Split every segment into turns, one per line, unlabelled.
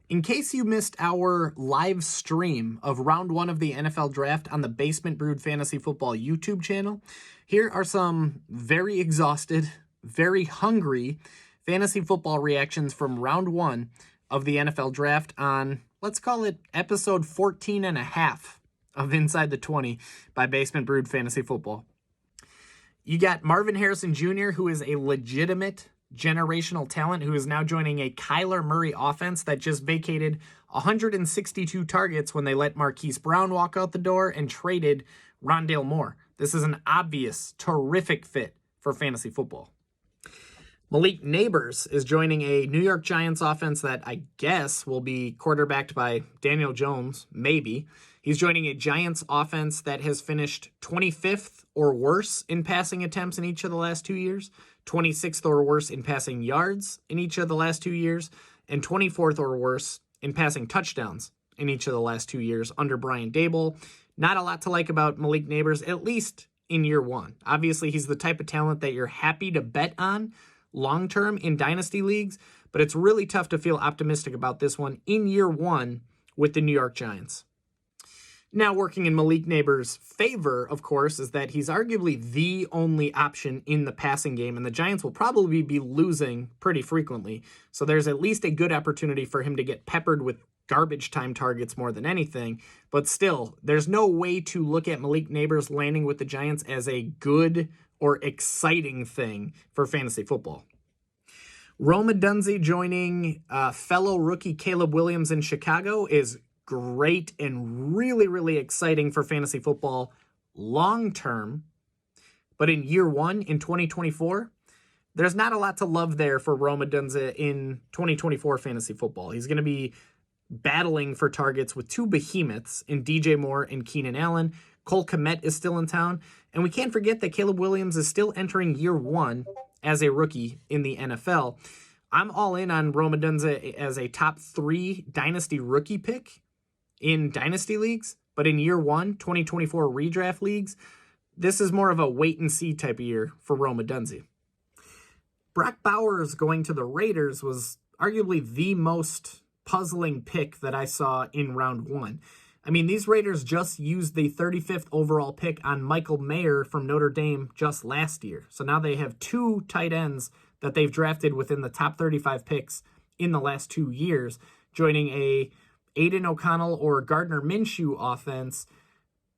In case you missed our live stream of round one of the NFL draft on the Basement Brood Fantasy Football YouTube channel, here are some very exhausted, very hungry fantasy football reactions from round one of the NFL draft on, let's call it episode 14 and a half of Inside the 20 by Basement Brood Fantasy Football. You got Marvin Harrison Jr., who is a legitimate generational talent who is now joining a Kyler Murray offense that just vacated 162 targets when they let Marquise Brown walk out the door and traded Rondale Moore. This is an obvious, terrific fit for fantasy football. Malik Nabers is joining a New York Giants offense that I guess will be quarterbacked by Daniel Jones, maybe. He's joining a Giants offense that has finished 25th or worse in passing attempts in each of the last 2 years, 26th or worse in passing yards in each of the last 2 years, and 24th or worse in passing touchdowns in each of the last 2 years under Brian Daboll. Not a lot to like about Malik Nabers, at least in year one. Obviously, he's the type of talent that you're happy to bet on long-term in dynasty leagues, but it's really tough to feel optimistic about this one in year one with the New York Giants. Now, working in Malik Nabers' favor, of course, is that he's arguably the only option in the passing game, and the Giants will probably be losing pretty frequently. So there's at least a good opportunity for him to get peppered with garbage time targets more than anything. But still, there's no way to look at Malik Nabers landing with the Giants as a good or exciting thing for fantasy football. Rome Odunze joining fellow rookie Caleb Williams in Chicago is great and really, really exciting for fantasy football long-term. But in year one, in 2024, there's not a lot to love there for Rome Odunze in 2024 fantasy football. He's going to be battling for targets with two behemoths in DJ Moore and Keenan Allen. Cole Kmet is still in town. And we can't forget that Caleb Williams is still entering year one as a rookie in the NFL. I'm all in on Rome Odunze as a top 3 dynasty rookie pick in dynasty leagues, but in year one, 2024 redraft leagues, this is more of a wait-and-see type of year for Rome Odunze. Brock Bowers going to the Raiders was arguably the most puzzling pick that I saw in round one. I mean, these Raiders just used the 35th overall pick on Michael Mayer from Notre Dame just last year. So now they have 2 tight ends that they've drafted within the top 35 picks in the last 2 years, joining a Aiden O'Connell or Gardner Minshew offense,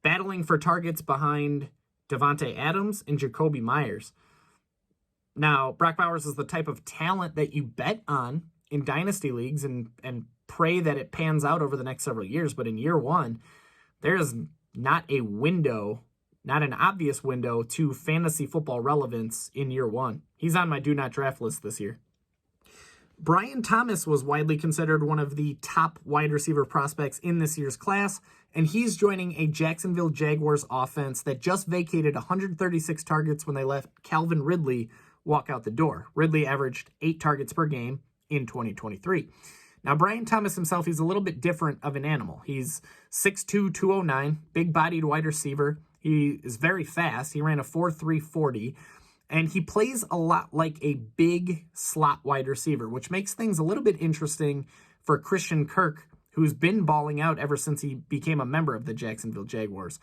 battling for targets behind Devontae Adams and Jacoby Myers. Now, Brock Bowers is the type of talent that you bet on in dynasty leagues and pray that it pans out over the next several years. But in year one, there is not a window, not an obvious window to fantasy football relevance in year one. He's on my do not draft list this year. Brian Thomas was widely considered one of the top wide receiver prospects in this year's class, and he's joining a Jacksonville Jaguars offense that just vacated 136 targets when they let Calvin Ridley walk out the door. Ridley averaged 8 targets per game in 2023. Now, Brian Thomas himself, he's a little bit different of an animal. He's 6'2", 209, big-bodied wide receiver. He is very fast. He ran a 4.3 40. And he plays a lot like a big slot wide receiver, which makes things a little bit interesting for Christian Kirk, who's been balling out ever since he became a member of the Jacksonville Jaguars.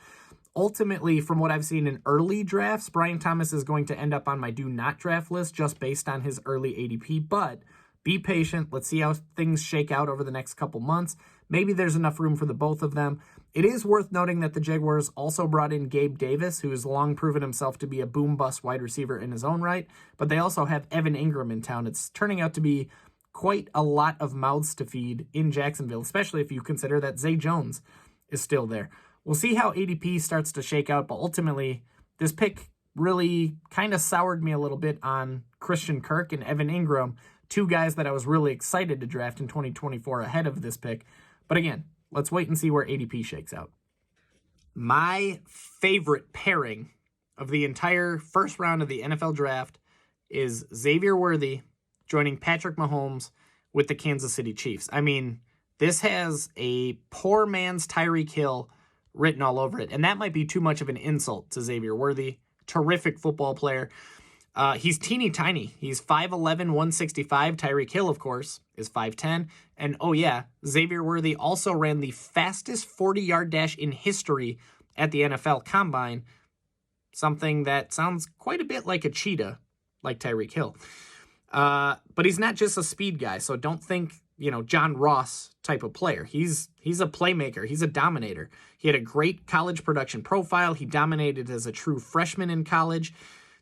Ultimately, from what I've seen in early drafts, Brian Thomas is going to end up on my do not draft list just based on his early ADP, but be patient. Let's see how things shake out over the next couple months. Maybe there's enough room for the both of them. It is worth noting that the Jaguars also brought in Gabe Davis, who has long proven himself to be a boom-bust wide receiver in his own right, but they also have Evan Ingram in town. It's turning out to be quite a lot of mouths to feed in Jacksonville, especially if you consider that Zay Jones is still there. We'll see how ADP starts to shake out, but ultimately, this pick really kind of soured me a little bit on Christian Kirk and Evan Ingram, 2 guys that I was really excited to draft in 2024 ahead of this pick. But again, let's wait and see where ADP shakes out. My favorite pairing of the entire first round of the NFL draft is Xavier Worthy joining Patrick Mahomes with the Kansas City Chiefs. I mean, this has a poor man's Tyreek Hill written all over it, and that might be too much of an insult to Xavier Worthy. Terrific football player. He's teeny tiny. He's 5'11", 165. Tyreek Hill, of course, is 5'10". And oh yeah, Xavier Worthy also ran the fastest 40-yard dash in history at the NFL Combine, something that sounds quite a bit like a cheetah, like Tyreek Hill. But he's not just a speed guy, so don't think, John Ross type of player. He's a playmaker. He's a dominator. He had a great college production profile. He dominated as a true freshman in college.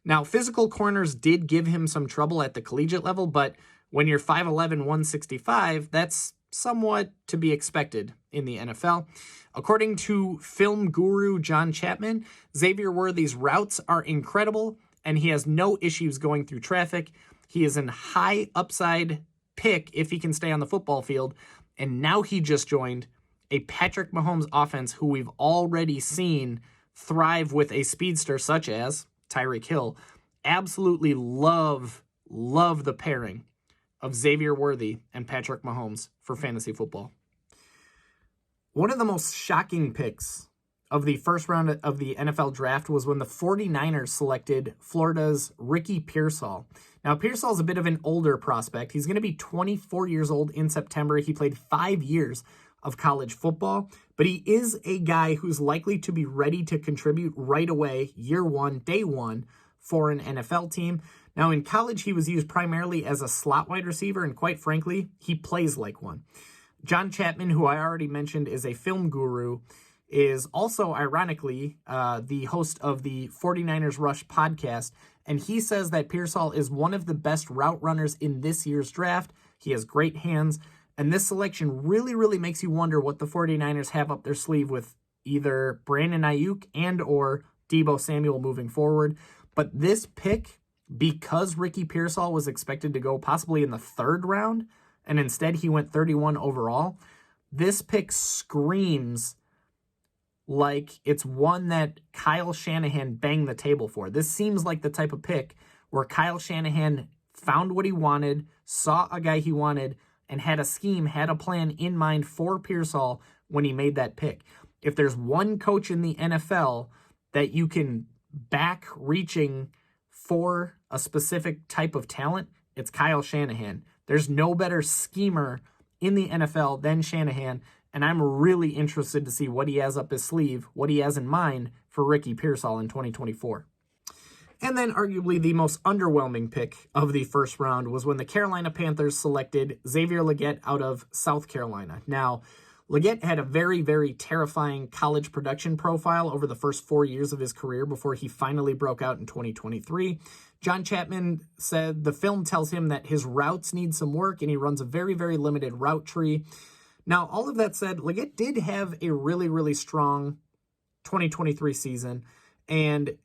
Now, physical corners did give him some trouble at the collegiate level, but when you're 5'11", 165, that's somewhat to be expected in the NFL. According to film guru John Chapman, Xavier Worthy's routes are incredible, and he has no issues going through traffic. He is a high upside pick if he can stay on the football field, and now he just joined a Patrick Mahomes offense who we've already seen thrive with a speedster such as Tyreek Hill. Absolutely love the pairing of Xavier Worthy and Patrick Mahomes for fantasy football. One of the most shocking picks of the first round of the NFL draft was when the 49ers selected Florida's Ricky Pearsall. Now, Pearsall's a bit of an older prospect. He's going to be 24 years old in September. He played 5 years of college football, but he is a guy who's likely to be ready to contribute right away, year one, day one, for an NFL team. Now, in college, he was used primarily as a slot wide receiver, and quite frankly, he plays like one. John Chapman, who I already mentioned is a film guru, is also, ironically, the host of the 49ers Rush podcast, and he says that Pearsall is one of the best route runners in this year's draft. He has great hands, and this selection really, really makes you wonder what the 49ers have up their sleeve with either Brandon Ayuk and or Deebo Samuel moving forward. But this pick, because Ricky Pearsall was expected to go possibly in the 3rd round, and instead he went 31 overall, this pick screams like it's one that Kyle Shanahan banged the table for. This seems like the type of pick where Kyle Shanahan found what he wanted, saw a guy he wanted, and had a scheme, had a plan in mind for Pearsall when he made that pick. If there's one coach in the NFL that you can back reaching for a specific type of talent, it's Kyle Shanahan. There's no better schemer in the NFL than Shanahan, and I'm really interested to see what he has up his sleeve, what he has in mind for Ricky Pearsall in 2024. And then arguably the most underwhelming pick of the first round was when the Carolina Panthers selected Xavier Legette out of South Carolina. Now, Legette had a very, very terrifying college production profile over the first 4 years of his career before he finally broke out in 2023. John Chapman said the film tells him that his routes need some work and he runs a very, very limited route tree. Now, all of that said, Legette did have a really, really strong 2023 season, and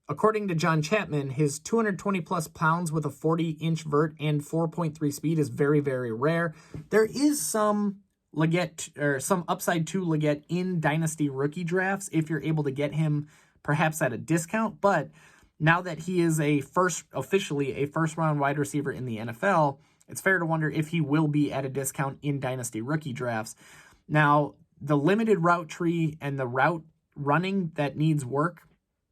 according to John Chapman, his 220-plus pounds with a 40-inch vert and 4.3 speed is very, very rare. There is some Legette, or some upside to Legette in dynasty rookie drafts if you're able to get him perhaps at a discount, but now that he is officially a first-round wide receiver in the NFL, it's fair to wonder if he will be at a discount in dynasty rookie drafts. Now, the limited route tree and the route running that needs work,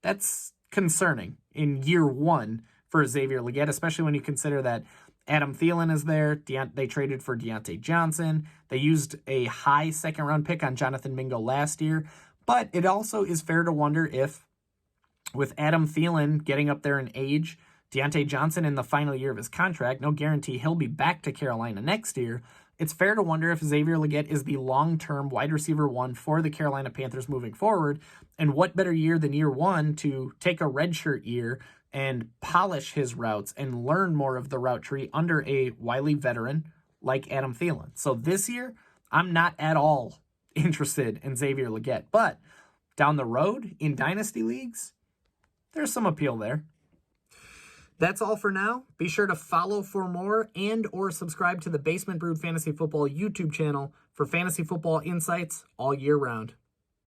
that's concerning in year one for Xavier Legette, especially when you consider that Adam Thielen is there. They traded for Deontay Johnson. They used a high second-round pick on Jonathan Mingo last year. But it also is fair to wonder if, with Adam Thielen getting up there in age, Deontay Johnson in the final year of his contract, no guarantee he'll be back to Carolina next year, it's fair to wonder if Xavier Legette is the long-term wide receiver one for the Carolina Panthers moving forward, and what better year than year one to take a redshirt year and polish his routes and learn more of the route tree under a wily veteran like Adam Thielen. So this year, I'm not at all interested in Xavier Legette, but down the road in dynasty leagues, there's some appeal there. That's all for now. Be sure to follow for more and or subscribe to the Basement Brood Fantasy Football YouTube channel for fantasy football insights all year round.